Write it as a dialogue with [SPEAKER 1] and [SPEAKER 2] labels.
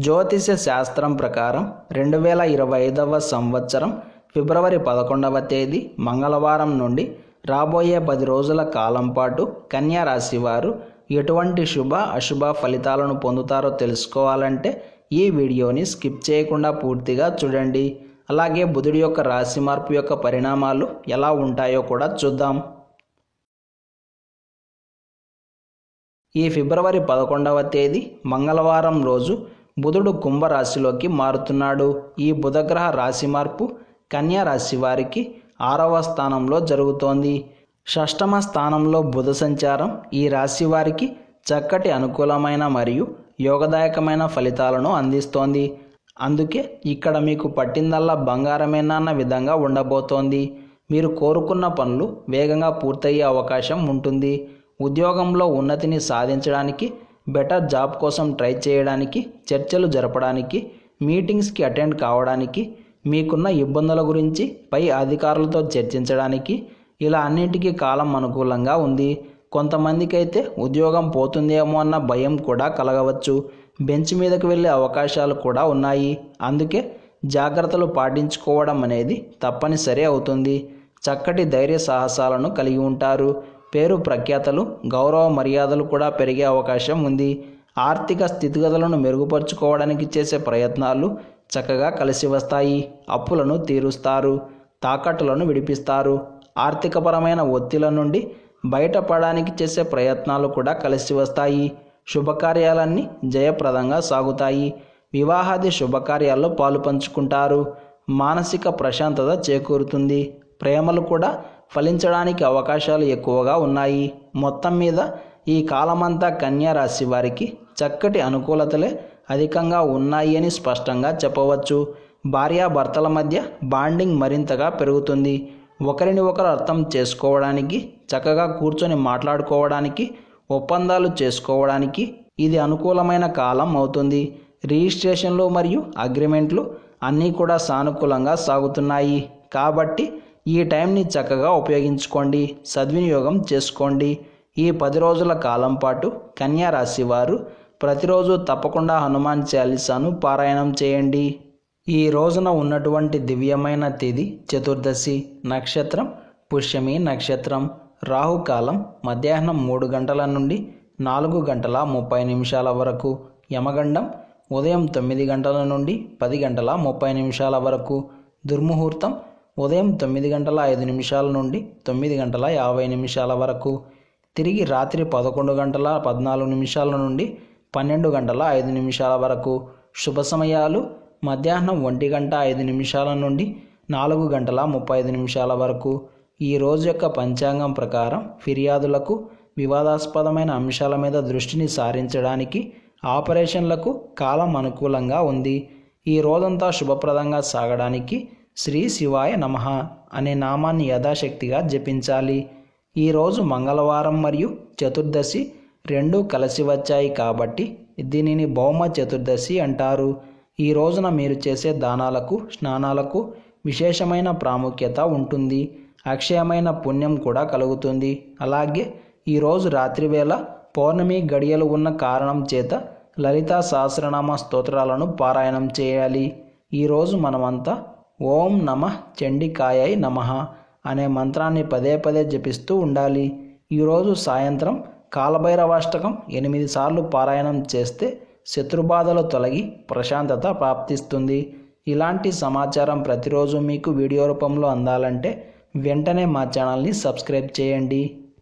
[SPEAKER 1] జ్యోతిష శాస్త్రం ప్రకారం 2025వ సంవత్సరం ఫిబ్రవరి 11వ తేదీ మంగళవారం నుండి రాబోయే 10 రోజుల కాలం పాటు కన్యా రాశి వారు ఎటువంటి శుభ అశుభ ఫలితాలను పొందుతారో తెలుసుకోవాలంటే ఈ వీడియోని స్కిప్ చేయకుండా పూర్తిగా చూడండి. అలాగే బుధుడి యొక్క రాశి మార్పు యొక్క పరిణామాలు ఎలా ఉంటాయో కూడా చూద్దాం. ఈ ఫిబ్రవరి 11వ తేదీ మంగళవారం రోజు బుధుడు కుంభరాశిలోకి మారుతున్నాడు. ఈ బుధగ్రహ రాశి మార్పు కన్యా రాశి వారికి 6వ స్థానంలో జరుగుతోంది. షష్టమ స్థానంలో బుధ సంచారం ఈ రాశి వారికి చక్కటి అనుకూలమైన మరియు యోగదాయకమైన ఫలితాలను అందిస్తోంది. అందుకే ఇక్కడ మీకు పట్టిందల్లా బంగారమేనా అన్న విధంగా ఉండబోతోంది. మీరు కోరుకున్న పనులు వేగంగా పూర్తయ్యే అవకాశం ఉంటుంది. ఉద్యోగంలో ఉన్నతిని సాధించడానికి, బెటర్ జాబ్ కోసం ట్రై చేయడానికి, చర్చలు జరపడానికి, మీటింగ్స్కి అటెండ్ కావడానికి, మీకున్న ఇబ్బందుల గురించి పై అధికారులతో చర్చించడానికి, ఇలా అన్నింటికీ కాలం అనుకూలంగా ఉంది. కొంతమందికి అయితే ఉద్యోగం పోతుందేమో అన్న భయం కూడా కలగవచ్చు. బెంచ్ మీదకు వెళ్ళే అవకాశాలు కూడా ఉన్నాయి. అందుకే జాగ్రత్తలు పాటించుకోవడం అనేది తప్పనిసరి అవుతుంది. చక్కటి ధైర్య సాహసాలను కలిగి ఉంటారు. పేరు ప్రఖ్యాతలు, గౌరవ మర్యాదలు కూడా పెరిగే అవకాశం ఉంది. ఆర్థిక స్థితిగతులను మెరుగుపరుచుకోవడానికి చేసే ప్రయత్నాలు చక్కగా కలిసి వస్తాయి. అప్పులను తీరుస్తారు, తాకట్టులను విడిపిస్తారు. ఆర్థికపరమైన ఒత్తిళ్ల నుండి బయటపడడానికి చేసే ప్రయత్నాలు కూడా కలిసి వస్తాయి. శుభకార్యాలన్నీ జయప్రదంగా సాగుతాయి. వివాహాది శుభకార్యాల్లో పాలు పంచుకుంటారు. మానసిక ప్రశాంతత చేకూరుతుంది. ప్రేమలు కూడా ఫలించడానికి అవకాశాలు ఎక్కువగా ఉన్నాయి. మొత్తం మీద ఈ కాలమంతా కన్యా రాశి వారికి చక్కటి అనుకూలతలే అధికంగా ఉన్నాయి అని స్పష్టంగా చెప్పవచ్చు. భార్యాభర్తల మధ్య బాండింగ్ మరింతగా పెరుగుతుంది. ఒకరిని ఒకరు అర్థం చేసుకోవడానికి, చక్కగా కూర్చొని మాట్లాడుకోవడానికి, ఒప్పందాలు చేసుకోవడానికి ఇది అనుకూలమైన కాలం అవుతుంది. రిజిస్ట్రేషన్లు మరియు అగ్రిమెంట్లు అన్నీ కూడా సానుకూలంగా సాగుతున్నాయి. కాబట్టి ఈ టైంని చక్కగా ఉపయోగించుకోండి, సద్వినియోగం చేసుకోండి. ఈ 10 రోజుల కాలం పాటు కన్యా రాశి వారు ప్రతిరోజు తప్పకుండా హనుమాన్ చాలీసాను పారాయణం చేయండి. ఈ రోజున ఉన్నటువంటి దివ్యమైన తేదీ చతుర్దశి. నక్షత్రం పుష్యమి నక్షత్రం. రాహుకాలం మధ్యాహ్నం 3 గంటల నుండి 4 గంటల 30 నిమిషాల వరకు. యమగండం ఉదయం 9 గంటల నుండి 10 గంటల 30 నిమిషాల వరకు. దుర్ముహూర్తం ఉదయం 9 గంటల 5 నిమిషాల నుండి 9 గంటల 50 నిమిషాల వరకు. తిరిగి రాత్రి 11 గంటల 14 నిమిషాల నుండి 12 గంటల 5 నిమిషాల వరకు. శుభ సమయాలు మధ్యాహ్నం 1 గంట 5 నిమిషాల నుండి 4 గంటల 35 నిమిషాల వరకు. ఈ రోజు యొక్క పంచాంగం ప్రకారం ఫిర్యాదులకు, వివాదాస్పదమైన అంశాల మీద దృష్టిని సారించడానికి, ఆపరేషన్లకు కాలం అనుకూలంగా ఉంది. ఈ రోజంతా శుభప్రదంగా సాగడానికి శ్రీ శివాయ నమః అనే నామాన్ని యథాశక్తిగా జపించాలి. ఈరోజు మంగళవారం మరియు చతుర్దశి రెండూ కలిసి వచ్చాయి కాబట్టి దీనిని భౌమ చతుర్దశి అంటారు. ఈ రోజున మీరు చేసే దానాలకు, స్నానాలకు విశేషమైన ప్రాముఖ్యత ఉంటుంది. అక్షయమైన పుణ్యం కూడా కలుగుతుంది. అలాగే ఈరోజు రాత్రివేళ పౌర్ణమి గడియలు ఉన్న కారణం చేత లలితా సహస్రనామ స్తోత్రాలను పారాయణం చేయాలి. ఈరోజు మనమంతా ఓం నమః చండికాయై నమః అనే మంత్రాన్ని పదే పదే జపిస్తూ ఉండాలి. ఈరోజు సాయంత్రం కాలభైరవాష్టకం 8 సార్లు పారాయణం చేస్తే శత్రుబాధలు తొలగి ప్రశాంతత ప్రాప్తిస్తుంది. ఇలాంటి సమాచారం ప్రతిరోజు మీకు వీడియో రూపంలో అందాలంటే వెంటనే మా ఛానల్ని సబ్స్క్రైబ్ చేయండి.